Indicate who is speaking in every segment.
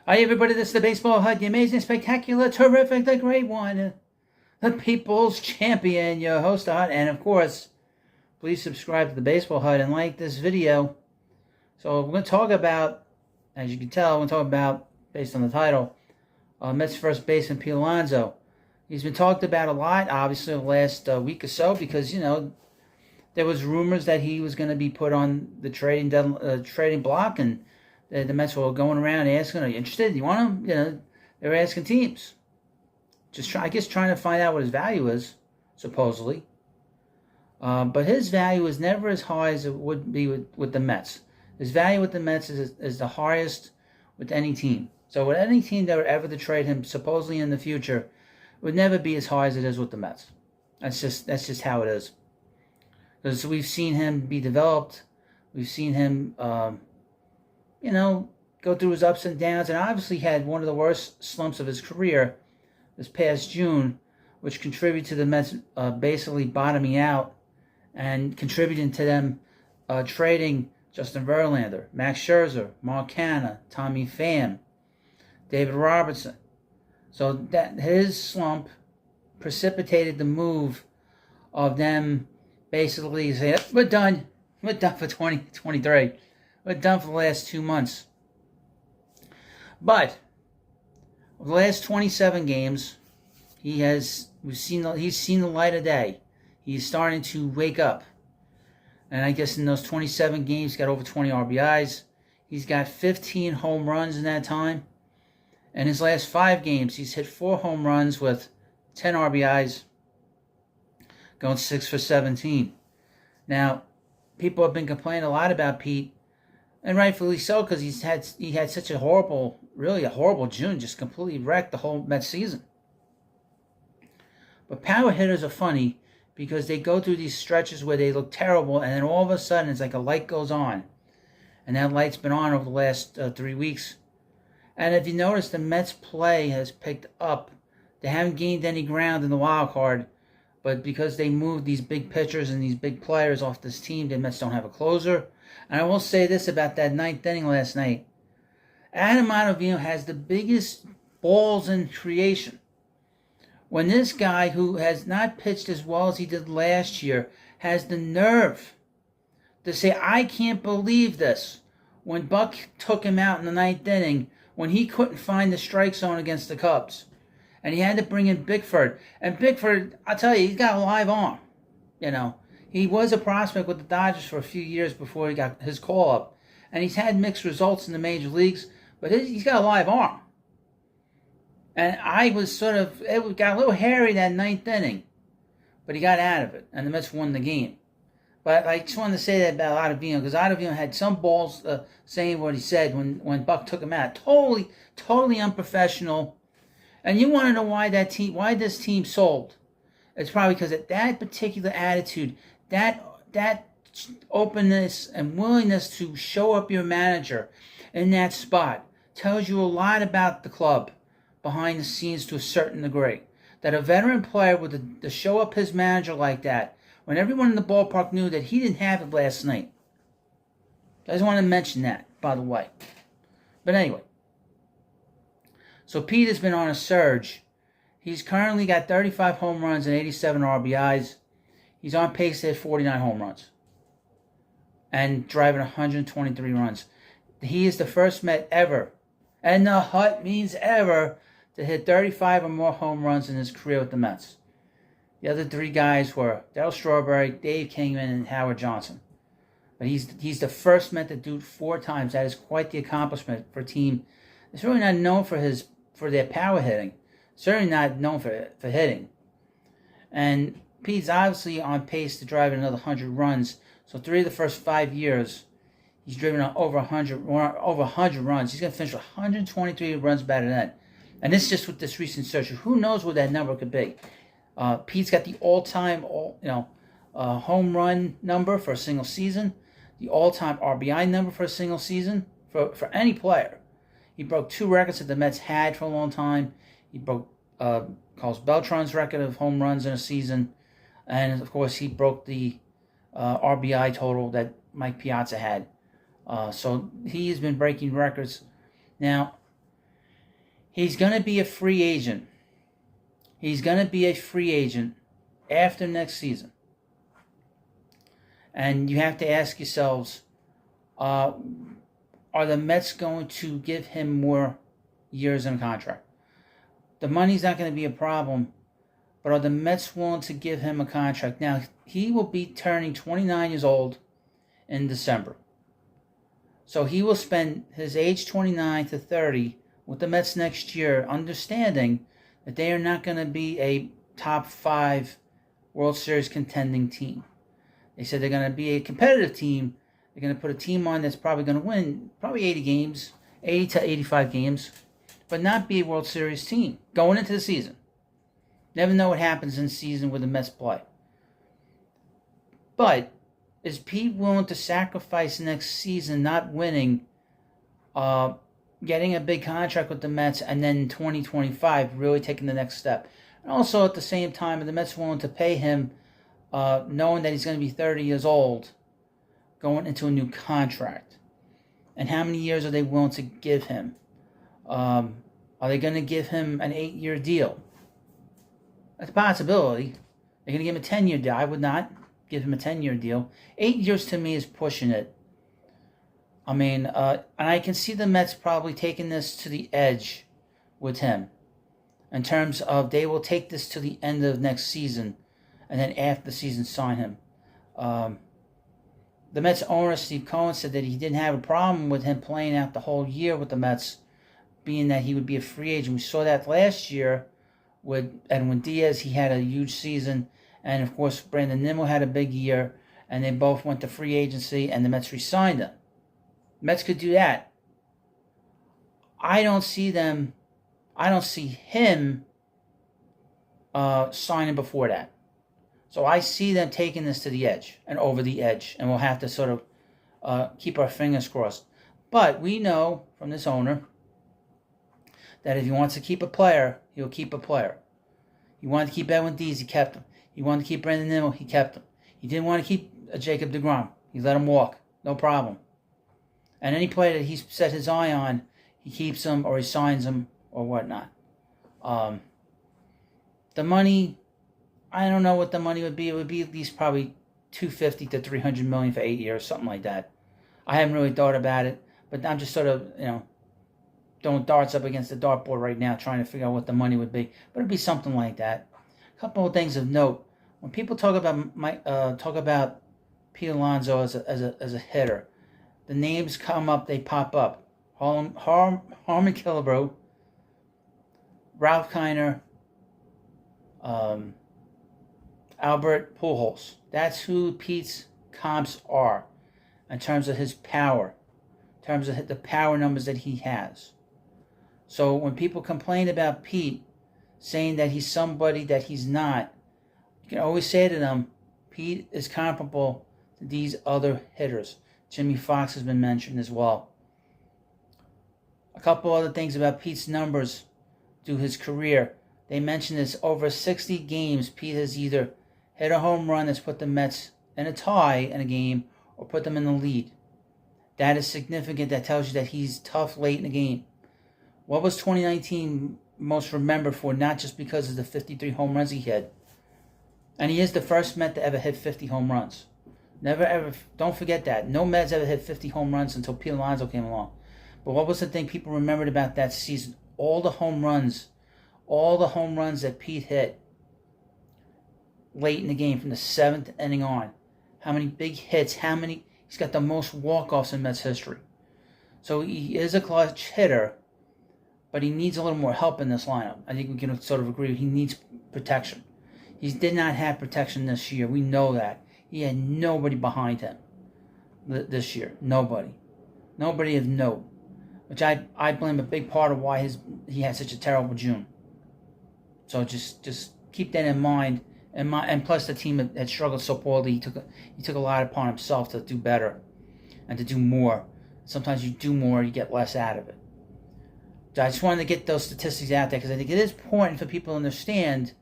Speaker 1: Hi, everybody. This is the Baseball Hut, the amazing, spectacular, terrific, the great one, the people's champion, your host, the Hut. And of course, please subscribe to the Baseball Hut and like this video. So we're going to talk about, as you can tell, we're going to talk about, based on the title, Mets first baseman Pete Alonso. He's been talked about a lot, obviously, the last week or so, because, you know, there was rumors that he was going to be put on the trading block, and the Mets were going around asking, "Are you interested? Do you want him?" You know, they were asking teams, trying to find out what his value is, supposedly. But his value is never as high as it would be with the Mets. His value with the Mets is the highest with any team. So with any team that would ever to trade him, supposedly in the future, it would never be as high as it is with the Mets. That's just how it is. Because we've seen him be developed, we've seen him, go through his ups and downs, and obviously had one of the worst slumps of his career this past June, which contributed to the Mets basically bottoming out and contributing to them trading Justin Verlander, Max Scherzer, Mark Canha, Tommy Pham, David Robertson. So that his slump precipitated the move of them basically saying, we're done for 2023. We're done for the last 2 months. But the last 27 games, he's seen the light of day. He's starting to wake up. And I guess in those 27 games, he's got over 20 RBIs. He's got 15 home runs in that time. And his last 5 games, he's hit 4 home runs with 10 RBIs, going 6 for 17. Now, people have been complaining a lot about Pete, and rightfully so, because he had such a horrible June, just completely wrecked the whole Mets season. But power hitters are funny because they go through these stretches where they look terrible, and then all of a sudden it's like a light goes on, and that light's been on over the last 3 weeks. And if you notice, the Mets play has picked up. They haven't gained any ground in the wild card, but because they moved these big pitchers and these big players off this team, the Mets don't have a closer. And I will say this about that ninth inning last night. Adam Ottavino has the biggest balls in creation. When this guy, who has not pitched as well as he did last year, has the nerve to say, I can't believe this, when Buck took him out in the ninth inning, when he couldn't find the strike zone against the Cubs. And he had to bring in Bickford. And Bickford, I'll tell you, he's got a live arm. You know, he was a prospect with the Dodgers for a few years before he got his call up. And he's had mixed results in the major leagues, but he's got a live arm. And it got a little hairy that ninth inning, but he got out of it, and the Mets won the game. But I just wanted to say that about Ottavino, because Ottavino had some balls saying what he said when Buck took him out. Totally unprofessional. And you want to know why this team sold? It's probably because of that particular attitude, that openness and willingness to show up your manager in that spot tells you a lot about the club behind the scenes to a certain degree. That a veteran player would to show up his manager like that when everyone in the ballpark knew that he didn't have it last night. I just want to mention that, by the way. But anyway. So Pete has been on a surge. He's currently got 35 home runs and 87 RBIs. He's on pace to hit 49 home runs and driving 123 runs. He is the first Met ever, and the Hut means ever, to hit 35 or more home runs in his career with the Mets. The other 3 guys were Darryl Strawberry, Dave Kingman, and Howard Johnson. But he's the first Met to do it 4 times. That is quite the accomplishment for a team that's really not known for their power hitting. Certainly not known for hitting. And Pete's obviously on pace to drive another 100 runs. So 3 of the first 5 years, he's driven over 100 runs. He's going to finish with 123 runs batted in. And this is just with this recent search. Who knows what that number could be? Pete's got the all-time home run number for a single season, the all-time RBI number for a single season for any player. He broke 2 records that the Mets had for a long time. He broke Carlos Beltran's record of home runs in a season. And, of course, he broke the RBI total that Mike Piazza had. So he has been breaking records. Now, He's going to be a free agent. He's going to be a free agent after next season. And you have to ask yourselves, are the Mets going to give him more years in a contract? The money's not going to be a problem, but are the Mets willing to give him a contract? Now, he will be turning 29 years old in December. So he will spend his age 29 to 30 with the Mets next year, understanding that they are not going to be a top 5 World Series contending team. They said they're going to be a competitive team. They're going to put a team on that's probably going to win probably 80 games, 80 to 85 games, but not be a World Series team going into the season. Never know what happens in season with the Mets play. But is Pete willing to sacrifice next season not winning, getting a big contract with the Mets, and then in 2025 really taking the next step? And also at the same time, are the Mets willing to pay him, knowing that he's going to be 30 years old, going into a new contract? And how many years are they willing to give him? Are they going to give him an 8-year deal? That's a possibility. They're going to give him a 10-year deal. I would not give him a 10-year deal. 8 years to me is pushing it. I mean, and I can see the Mets probably taking this to the edge with him, in terms of they will take this to the end of next season, and then after the season sign him. The Mets owner, Steve Cohen, said that he didn't have a problem with him playing out the whole year with the Mets, being that he would be a free agent. We saw that last year with Edwin Diaz. He had a huge season, and of course Brandon Nimmo had a big year, and they both went to free agency, and the Mets re-signed him. The Mets could do that. I don't see him signing before that. So I see them taking this to the edge and over the edge, and we'll have to sort of keep our fingers crossed. But we know from this owner that if he wants to keep a player, he'll keep a player. He wanted to keep Edwin Diaz, he kept him. He wanted to keep Brandon Nimmo, he kept him. He didn't want to keep Jacob deGrom. He let him walk, no problem. And any player that he's set his eye on, he keeps him or he signs him or whatnot. The money, I don't know what the money would be. It would be at least probably $250 to $300 million for 8 years, something like that. I haven't really thought about it, but I'm just sort of, throwing darts up against the dartboard right now, trying to figure out what the money would be. But it'd be something like that. A couple of things of note: when people talk about Pete Alonso as a hitter, the names come up, they pop up. Harmon Killebrew, Ralph Kiner, Albert Pujols. That's who Pete's comps are in terms of his power, in terms of the power numbers that he has. So when people complain about Pete, saying that he's somebody that he's not, you can always say to them, Pete is comparable to these other hitters. Jimmy Fox has been mentioned as well. A couple other things about Pete's numbers through his career. They mentioned this: over 60 games, Pete has either hit a home run that's put the Mets in a tie in a game or put them in the lead. That is significant. That tells you that he's tough late in the game. What was 2019 most remembered for? Not just because of the 53 home runs he hit. And he is the first Met to ever hit 50 home runs. Never ever, don't forget that. No Mets ever hit 50 home runs until Pete Alonso came along. But what was the thing people remembered about that season? All the home runs that Pete hit late in the game from the 7th inning on. How many big hits, he's got the most walk-offs in Mets history. So he is a clutch hitter, but he needs a little more help in this lineup. I think we can sort of agree he needs protection. He did not have protection this year. We know that. He had nobody behind him this year. Nobody of note. Which I blame a big part of why he had such a terrible June. So just keep that in mind. And plus the team had struggled so poorly, he took a lot upon himself to do better and to do more. Sometimes you do more, you get less out of it. So I just wanted to get those statistics out there because I think it is important for people to understand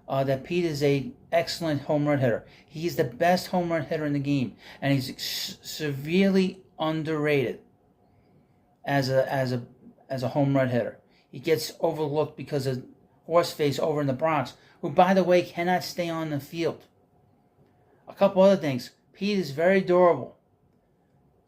Speaker 1: that Pete is a excellent home run hitter. He's the best home run hitter in the game, and he's severely underrated as a home run hitter. he gets overlooked because of Horseface over in the Bronx, who, by the way, cannot stay on the field. A couple other things. Pete is very durable.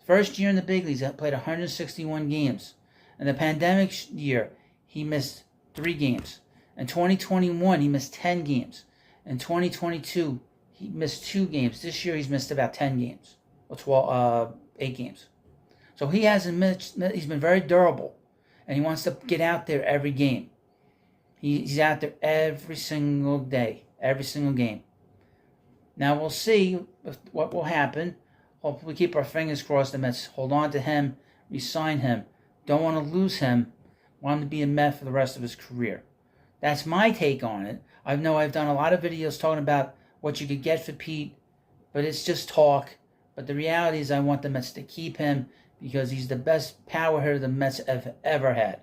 Speaker 1: First year in the big leagues, he played 161 games. In the pandemic year, he missed 3 games. In 2021, he missed 10 games. In 2022, he missed 2 games. This year, he's missed about 10 games. Or 8 games. So he hasn't missed. He's been very durable. And he wants to get out there every game. He's out there every single day. Every single game. Now, we'll see what will happen. Hopefully, we keep our fingers crossed. The Mets hold on to him, re-sign him. Don't want to lose him. Want him to be a Met for the rest of his career. That's my take on it. I know I've done a lot of videos talking about what you could get for Pete, but it's just talk. But the reality is I want the Mets to keep him because he's the best power hitter the Mets have ever had.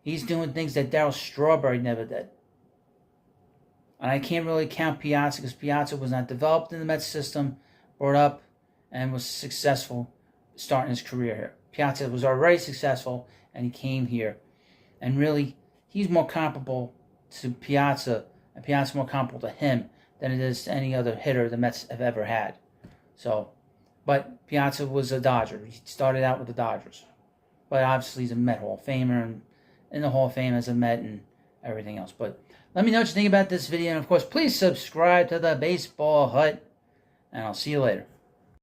Speaker 1: He's doing things that Darryl Strawberry never did. And I can't really count Piazza because Piazza was not developed in the Mets system, brought up, and was successful starting his career here. Piazza was already successful, and he came here. And really, he's more comparable to Piazza, and Piazza more comparable to him than it is to any other hitter the Mets have ever had. So, but Piazza was a Dodger. He started out with the Dodgers. But obviously he's a Met Hall of Famer, and in the Hall of Fame as a Met and everything else. But let me know what you think about this video. And, of course, please subscribe to the Baseball Hut. And I'll see you later.